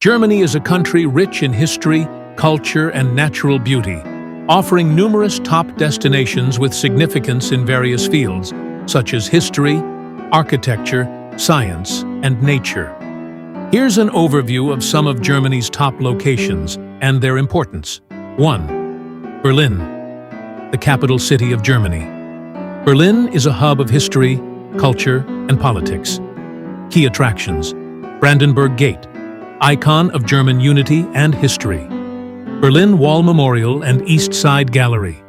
Germany is a country rich in history, culture, and natural beauty, offering numerous top destinations with significance in various fields, such as history, architecture, science, and nature. Here's an overview of some of Germany's top locations and their importance. 1. Berlin, the capital city of Germany. Berlin is a hub of history, culture, and politics. Key attractions: Brandenburg Gate, icon of German unity and history. Berlin Wall Memorial and East Side Gallery,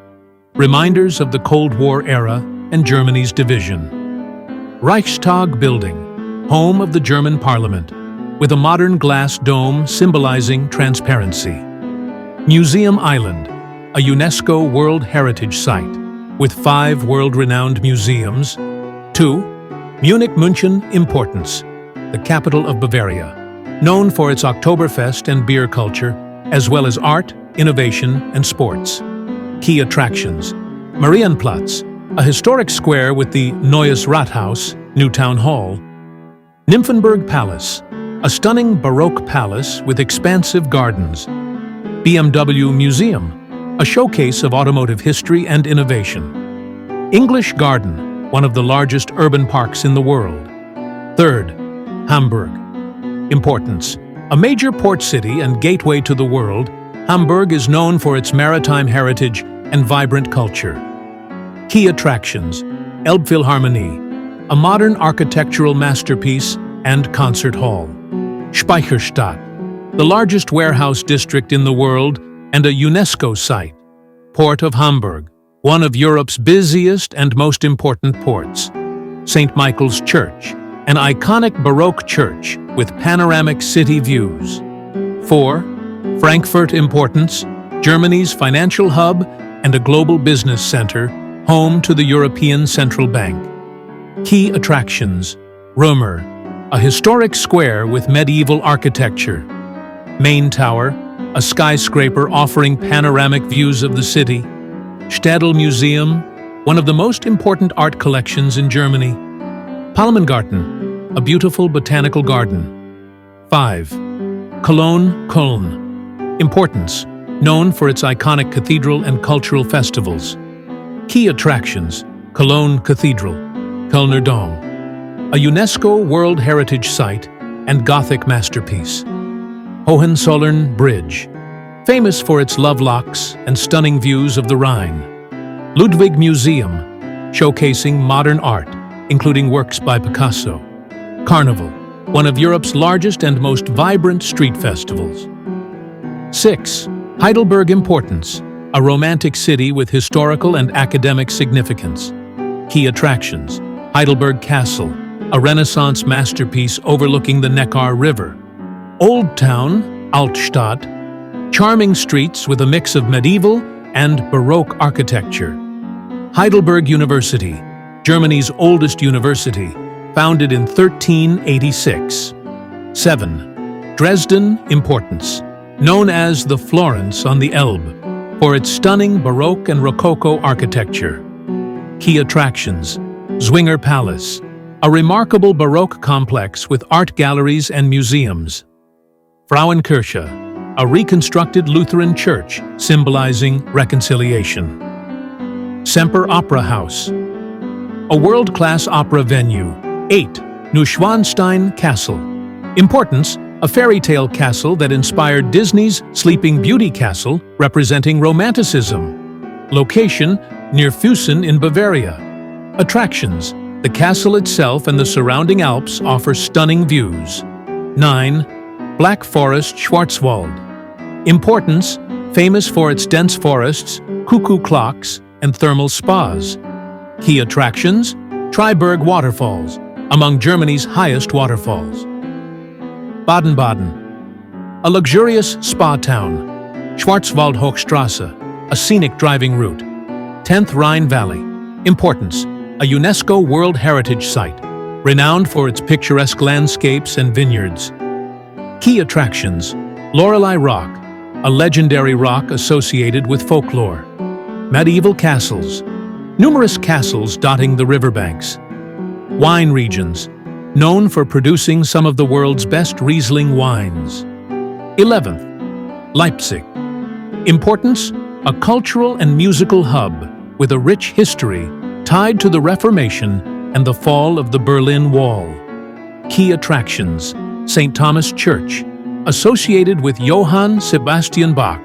reminders of the Cold War era and Germany's division. Reichstag Building, home of the German Parliament, with a modern glass dome symbolizing transparency. Museum Island, a UNESCO World Heritage Site, with 5 world-renowned museums. 2. Munich München Importance, the capital of Bavaria, known for its Oktoberfest and beer culture, as well as art, innovation, and sports. Key attractions: Marienplatz, a historic square with the Neues Rathaus, New Town Hall. Nymphenburg Palace, a stunning Baroque palace with expansive gardens. BMW Museum, a showcase of automotive history and innovation. English Garden, one of the largest urban parks in the world. 3. Hamburg. Importance: a major port city and gateway to the world, Hamburg is known for its maritime heritage and vibrant culture. Key attractions: Elbphilharmonie, a modern architectural masterpiece and concert hall. Speicherstadt, the largest warehouse district in the world and a UNESCO site. Port of Hamburg, one of Europe's busiest and most important ports. St. Michael's Church, an iconic Baroque church with panoramic city views. 4. Frankfurt Importance, Germany's financial hub and a global business center, home to the European Central Bank. Key attractions: Römer, a historic square with medieval architecture. Main Tower, a skyscraper offering panoramic views of the city. Städel Museum, one of the most important art collections in Germany. Palmengarten, a beautiful botanical garden. 5. Cologne, Köln. Importance: known for its iconic cathedral and cultural festivals. Key attractions: Cologne Cathedral, Kölner Dom, a UNESCO World Heritage Site and Gothic masterpiece. Hohenzollern Bridge, famous for its love locks and stunning views of the Rhine. Ludwig Museum, showcasing modern art, including works by Picasso. Carnival, one of Europe's largest and most vibrant street festivals. 6. Heidelberg Importance, a romantic city with historical and academic significance. Key attractions: Heidelberg Castle, a Renaissance masterpiece overlooking the Neckar River. Old Town, Altstadt, charming streets with a mix of medieval and Baroque architecture. Heidelberg University, Germany's oldest university, founded in 1386. 7. Dresden Importance, known as the Florence on the Elbe, for its stunning Baroque and Rococo architecture. Key attractions: Zwinger Palace, a remarkable Baroque complex with art galleries and museums. Frauenkirche, a reconstructed Lutheran church symbolizing reconciliation. Semper Opera House, a world-class opera venue. 8. Neuschwanstein Castle. Importance: a fairy tale castle that inspired Disney's Sleeping Beauty Castle, representing Romanticism. Location: near Füssen in Bavaria. Attractions: the castle itself and the surrounding Alps offer stunning views. 9. Black Forest Schwarzwald. Importance: famous for its dense forests, cuckoo clocks, and thermal spas. Key attractions: Triberg Waterfalls, among Germany's highest waterfalls. Baden-Baden, a luxurious spa town. Schwarzwald-Hochstrasse, a scenic driving route. 10th Rhine Valley. Importance: a UNESCO World Heritage Site, renowned for its picturesque landscapes and vineyards. Key attractions: Lorelei Rock, a legendary rock associated with folklore. Medieval castles, numerous castles dotting the riverbanks. Wine regions, known for producing some of the world's best Riesling wines. 11th, Leipzig. Importance: a cultural and musical hub with a rich history tied to the Reformation and the fall of the Berlin Wall. Key attractions: St. Thomas Church, associated with Johann Sebastian Bach.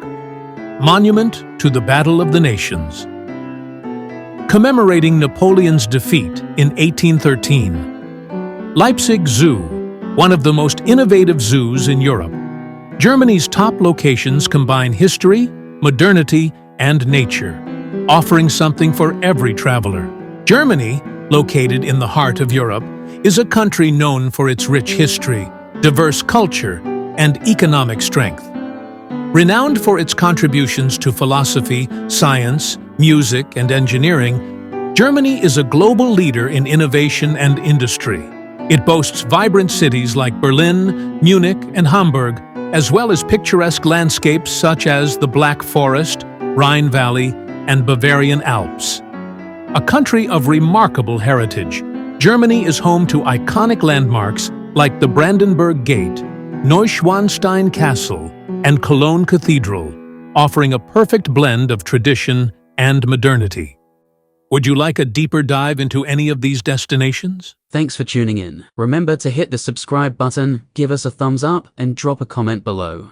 Monument to the Battle of the Nations. Commemorating Napoleon's defeat in 1813. Leipzig Zoo, one of the most innovative zoos in Europe. Germany's top locations combine history, modernity, and nature, offering something for every traveler. Germany, located in the heart of Europe, is a country known for its rich history, diverse culture, and economic strength. Renowned for its contributions to philosophy, science, music, and engineering, Germany is a global leader in innovation and industry. It boasts vibrant cities like Berlin, Munich, and Hamburg, as well as picturesque landscapes such as the Black Forest, Rhine Valley, and Bavarian Alps. A country of remarkable heritage, Germany is home to iconic landmarks like the Brandenburg Gate, Neuschwanstein Castle, and Cologne Cathedral, offering a perfect blend of tradition and modernity. Would you like a deeper dive into any of these destinations? Thanks for tuning in. Remember to hit the subscribe button, give us a thumbs up, and drop a comment below.